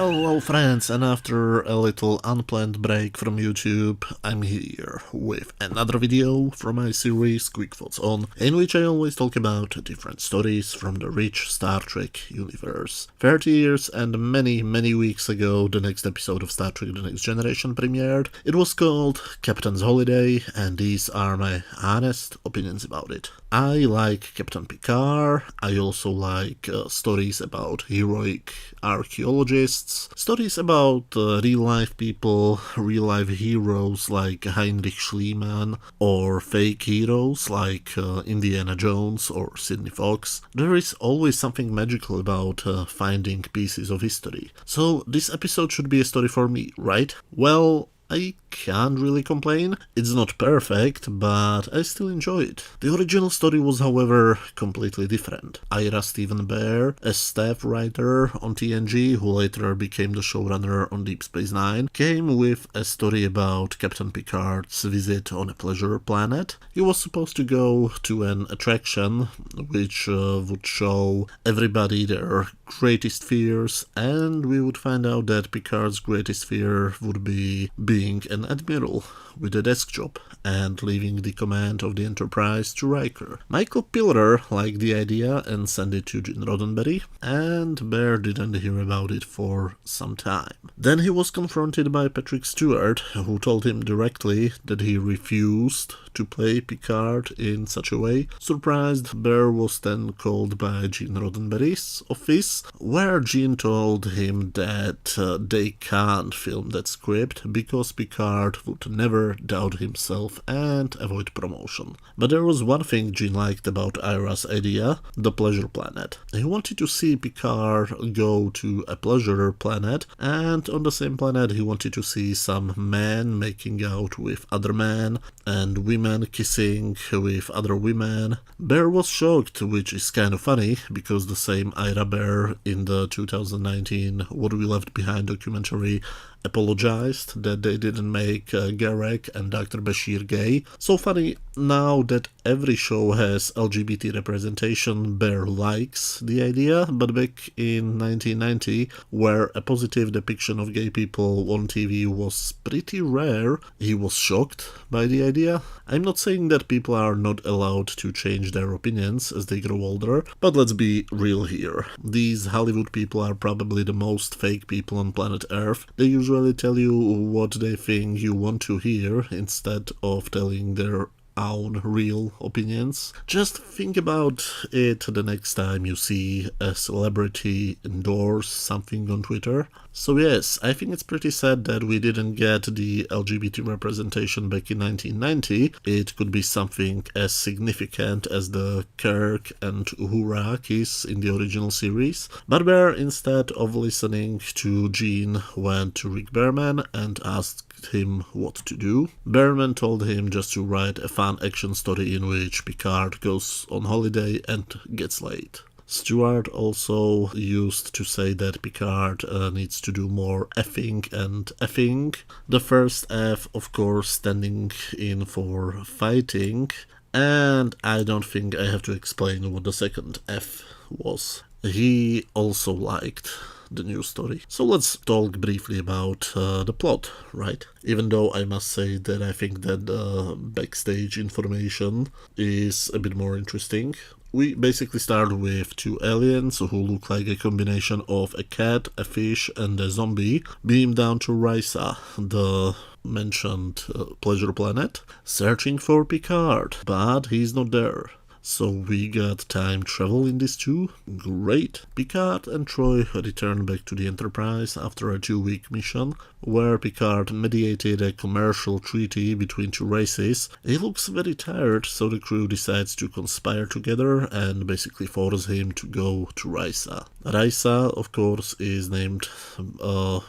Hello friends, and after a little unplanned break from YouTube, I'm here with another video from my series Quick Thoughts On, in which I always talk about different stories from the rich Star Trek universe. 30 years and many weeks ago, the next episode of Star Trek The Next Generation premiered. It was called Captain's Holiday, and these are my honest opinions about it. I like Captain Picard. I also like stories about heroic archaeologists, stories about real-life people, real-life heroes like Heinrich Schliemann, or fake heroes like Indiana Jones or Sidney Fox. There is always something magical about finding pieces of history. So this episode should be a story for me, right? Well, I can't really complain. It's not perfect, but I still enjoy it. The original story was, however, completely different. Ira Steven Behr, a staff writer on TNG who later became the showrunner on Deep Space Nine, came with a story about Captain Picard's visit on a pleasure planet. He was supposed to go to an attraction which would show everybody their greatest fears, and we would find out that Picard's greatest fear would be being an admiral with a desk job and leaving the command of the Enterprise to Riker. Michael Piller liked the idea and sent it to Gene Roddenberry, and Behr didn't hear about it for some time. Then he was confronted by Patrick Stewart, who told him directly that he refused to play Picard in such a way. Surprised, Behr was then called by Gene Roddenberry's office, where Gene told him that they can't film that script because Picard would never doubt himself and avoid promotion. But there was one thing Gene liked about Ira's idea: the pleasure planet. He wanted to see Picard go to a pleasure planet, and on the same planet he wanted to see some men making out with other men and women kissing with other women. Behr was shocked, which is kind of funny because the same Ira Behr in the 2019 What We Left Behind documentary apologized that they didn't make Garak and Dr. Bashir gay. So funny now that every show has LGBT representation. Behr likes the idea, but back in 1990, where a positive depiction of gay people on TV was pretty rare, he was shocked by the idea. I'm not saying that people are not allowed to change their opinions as they grow older, but let's be real here. These Hollywood people are probably the most fake people on planet Earth. They usually tell you what they think you want to hear instead of telling their own real opinions. Just think about it the next time you see a celebrity endorse something on Twitter. So yes, I think it's pretty sad that we didn't get the LGBT representation back in 1990. It could be something as significant as the Kirk and Uhura kiss in the original series. But Behr, instead of listening to Gene, went to Rick Berman and asked him what to do. Berman told him just to write a fun action story in which Picard goes on holiday and gets laid. Stewart also used to say that Picard needs to do more effing and effing. The first F, of course, standing in for fighting, and I don't think I have to explain what the second F was. He also liked the new story. So let's talk briefly about the plot, right? Even though I must say that I think that the backstage information is a bit more interesting. We basically start with two aliens who look like a combination of a cat, a fish, and a zombie, beamed down to Risa, the mentioned pleasure planet, searching for Picard, but he's not there. So we got time travel in this too? Great! Picard and Troy returned back to the Enterprise after a 2-week mission, where Picard mediated a commercial treaty between two races. He looks very tired, so the crew decides to conspire together and basically force him to go to Risa. Risa, of course, is named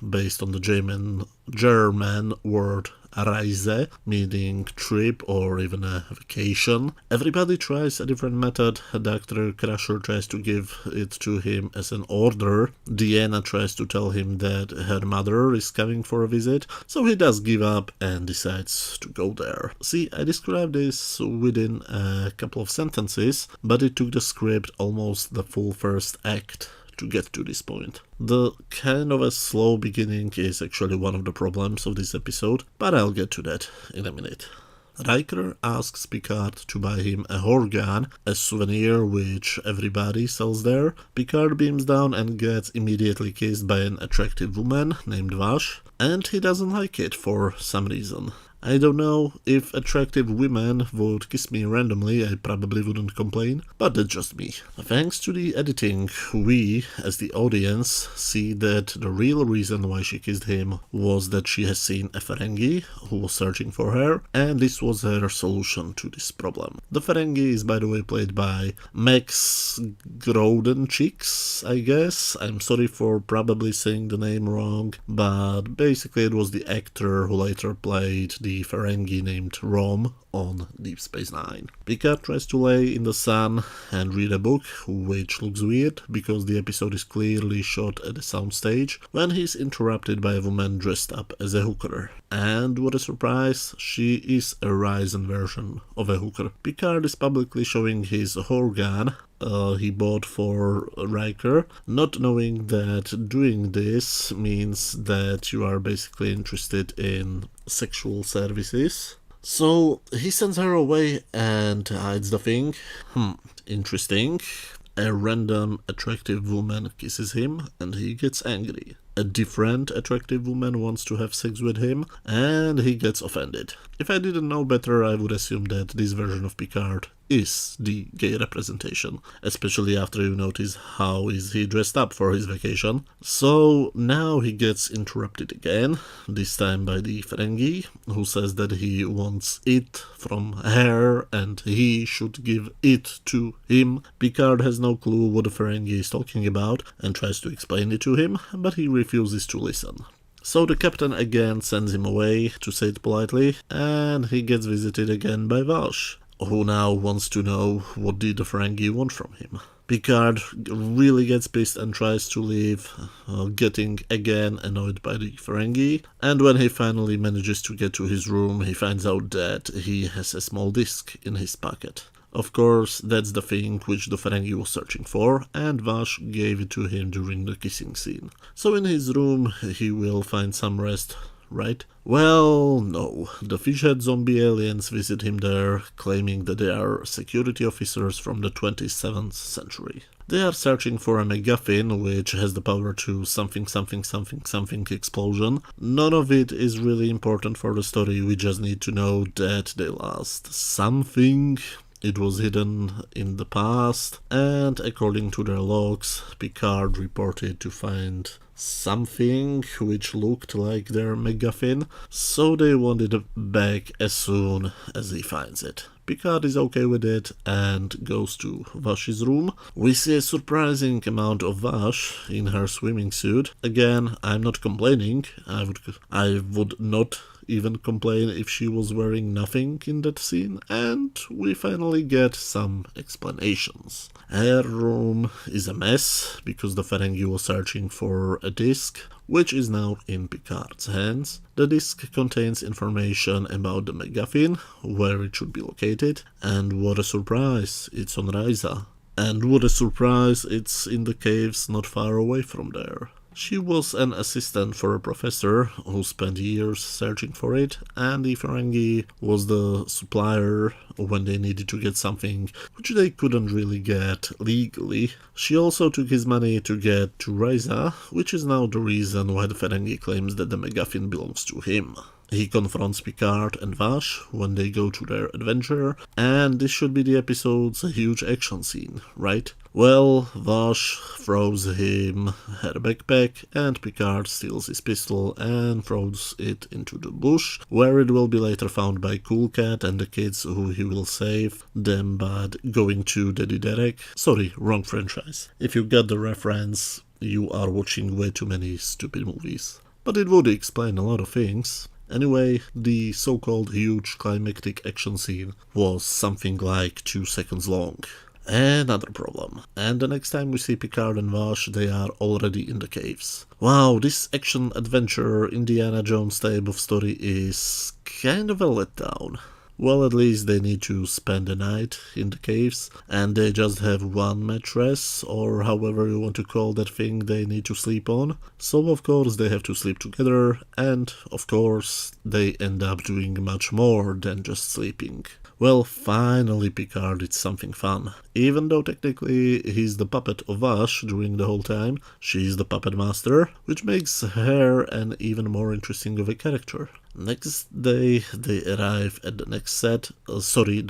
based on the German word Reise, meaning trip or even a vacation. Everybody tries a different method. Dr. Crusher tries to give it to him as an order. Deanna tries to tell him that her mother is coming for a visit, so he does give up and decides to go there. See, I described this within a couple of sentences, but it took the script almost the full first act to get to this point. The kind of a slow beginning is actually one of the problems of this episode, but I'll get to that in a minute. Riker asks Picard to buy him a Horgan, a souvenir which everybody sells there. Picard beams down and gets immediately kissed by an attractive woman named Vash, and he doesn't like it for some reason. I don't know, if attractive women would kiss me randomly, I probably wouldn't complain, but that's just me. Thanks to the editing, we, as the audience, see that the real reason why she kissed him was that she has seen a Ferengi who was searching for her, and this was her solution to this problem. The Ferengi is, by the way, played by Max Grodenchik, I guess. I'm sorry for probably saying the name wrong, but basically it was the actor who later played the Ferengi named Rom on Deep Space Nine. Picard tries to lay in the sun and read a book, which looks weird because the episode is clearly shot at a soundstage, when he's interrupted by a woman dressed up as a hooker. And what a surprise, she is a Ryzen version of a hooker. Picard is publicly showing his Horgan he bought for Riker, not knowing that doing this means that you are basically interested in sexual services. So he sends her away and hides the thing. Interesting. A random attractive woman kisses him and he gets angry. A different attractive woman wants to have sex with him and he gets offended. If I didn't know better, I would assume that this version of Picard is the gay representation, especially after you notice how is he dressed up for his vacation. So now he gets interrupted again, this time by the Ferengi, who says that he wants it from her and he should give it to him. Picard has no clue what the Ferengi is talking about and tries to explain it to him, but he refuses to listen. So the captain again sends him away, to say it politely, and he gets visited again by Vash, who now wants to know what did the Ferengi want from him. Picard really gets pissed and tries to leave, getting again annoyed by the Ferengi, and when he finally manages to get to his room, he finds out that he has a small disc in his pocket. Of course, that's the thing which the Ferengi was searching for, and Vash gave it to him during the kissing scene. So in his room, he will find some rest, right? Well, no. The fishhead zombie aliens visit him there, claiming that they are security officers from the 27th century. They are searching for a MacGuffin, which has the power to something explosion. None of it is really important for the story, we just need to know that they lost something. It was hidden in the past, and according to their logs, Picard reported to find something which looked like their MacGuffin, so they want it back as soon as he finds it. Picard is okay with it and goes to Vash's room. We see a surprising amount of Vash in her swimming suit. Again, I'm not complaining. I would not even complain if she was wearing nothing in that scene, and we finally get some explanations. Her room is a mess because the Ferengi was searching for a disc, which is now in Picard's hands. The disc contains information about the MacGuffin, where it should be located, and what a surprise, it's on Risa. And what a surprise, it's in the caves not far away from there. She was an assistant for a professor who spent years searching for it, and the Ferengi was the supplier when they needed to get something which they couldn't really get legally. She also took his money to get to Risa, which is now the reason why the Ferengi claims that the MacGuffin belongs to him. He confronts Picard and Vash when they go to their adventure, and this should be the episode's huge action scene, right? Well, Vash throws him her backpack, and Picard steals his pistol and throws it into the bush, where it will be later found by Cool Cat and the kids who he will save them by going to Daddy Derek. Sorry, wrong franchise. If you got the reference, you are watching way too many stupid movies. But it would explain a lot of things. Anyway, the so-called huge climactic action scene was something like 2 seconds long. Another problem. And the next time we see Picard and Vash, they are already in the caves. Wow, this action-adventure Indiana Jones type of story is kind of a letdown. Well, at least they need to spend the night in the caves, and they just have one mattress, or however you want to call that thing they need to sleep on. So of course they have to sleep together, and of course they end up doing much more than just sleeping. Well, finally Picard did something fun. Even though technically he's the puppet of Vash during the whole time, she's the puppet master, which makes her an even more interesting of a character. Next day, they arrive at the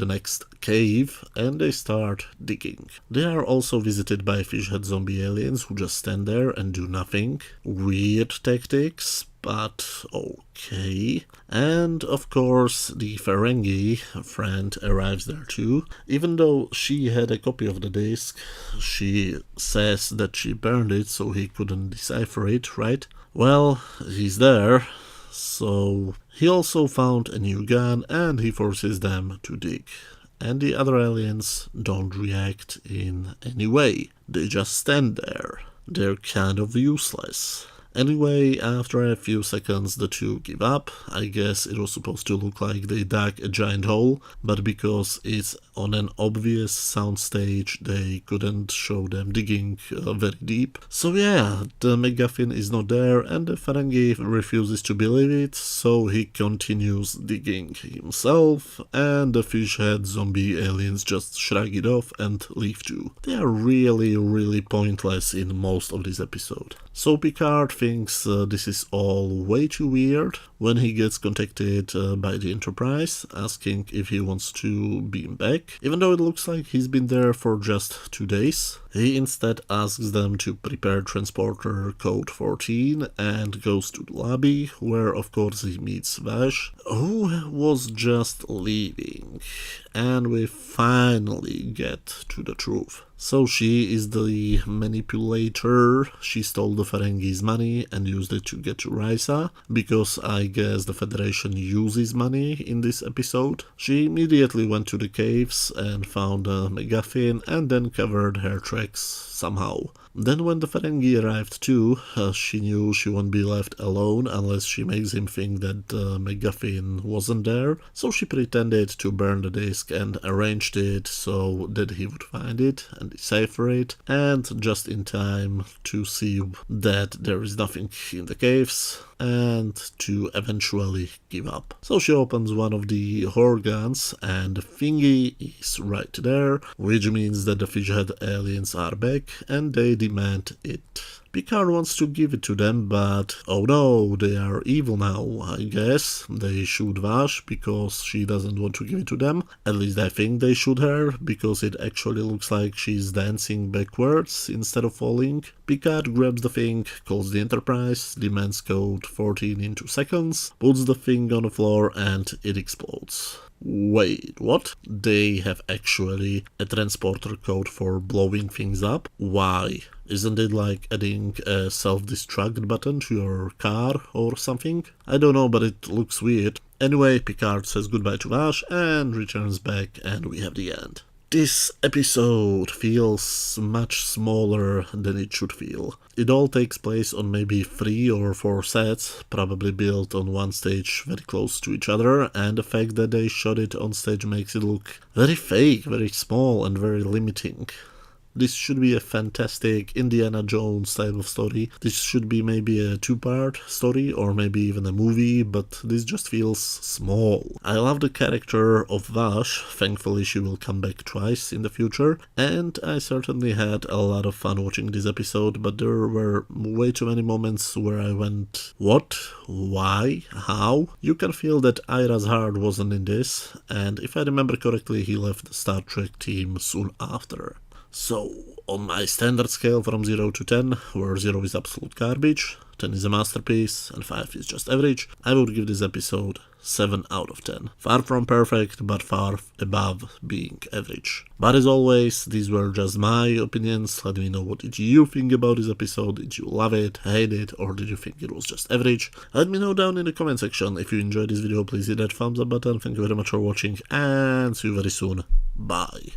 next cave, and they start digging. They are also visited by fishhead zombie aliens who just stand there and do nothing. Weird tactics, but okay. And of course, the Ferengi friend arrives there too. Even though she had a copy of the disc, she says that she burned it so he couldn't decipher it, right? Well, he's there. So he also found a new gun and he forces them to dig. And the other aliens don't react in any way. They just stand there. They're kind of useless. Anyway, after a few seconds the two give up. I guess it was supposed to look like they dug a giant hole, but because it's on an obvious soundstage, they couldn't show them digging very deep. So yeah, the MacGuffin is not there and the Ferengi refuses to believe it, so he continues digging himself, and the fishhead zombie aliens just shrug it off and leave too. They are really pointless in most of this episode. So Picard thinks this is all way too weird when he gets contacted by the Enterprise, asking if he wants to beam back, even though it looks like he's been there for just 2 days. He instead asks them to prepare transporter code 14 and goes to the lobby, where of course he meets Vash, who was just leaving. And we finally get to the truth. So she is the manipulator. She stole the Ferengi's money and used it to get to Risa, because I guess the Federation uses money in this episode. She immediately went to the caves and found a MacGuffin and then covered her tracks somehow. Then when the Ferengi arrived too, she knew she won't be left alone unless she makes him think that the MacGuffin wasn't there, so she pretended to burn the disc and arranged it so that he would find it and decipher it, and just in time to see that there is nothing in the caves, and to eventually give up. So she opens one of the Horgans and the thingy is right there, which means that the fishhead aliens are back and they demand it. Picard wants to give it to them, but oh no, they are evil now, I guess. They shoot Vash because she doesn't want to give it to them. At least I think they shoot her, because it actually looks like she's dancing backwards instead of falling. Picard grabs the thing, calls the Enterprise, demands code 14 in 2 seconds, puts the thing on the floor and it explodes. Wait, what? They have actually a transporter code for blowing things up? Why? Isn't it like adding a self-destruct button to your car or something? I don't know, but it looks weird. Anyway, Picard says goodbye to Vash and returns back, and we have the end. This episode feels much smaller than it should feel. It all takes place on maybe 3 or 4 sets, probably built on one stage very close to each other, and the fact that they shot it on stage makes it look very fake, very small and very limiting. This should be a fantastic Indiana Jones type of story. This should be maybe a 2-part story or maybe even a movie, but this just feels small. I love the character of Vash. Thankfully she will come back twice in the future, and I certainly had a lot of fun watching this episode, but there were way too many moments where I went, what? Why? How? You can feel that Ira's heart wasn't in this, and if I remember correctly, he left the Star Trek team soon after. So, on my standard scale from 0 to 10, where 0 is absolute garbage, 10 is a masterpiece, and 5 is just average, I would give this episode 7 out of 10. Far from perfect, but far above being average. But as always, these were just my opinions. Let me know what did you think about this episode. Did you love it, hate it, or did you think it was just average? Let me know down in the comment section. If you enjoyed this video, please hit that thumbs up button. Thank you very much for watching, and see you very soon. Bye.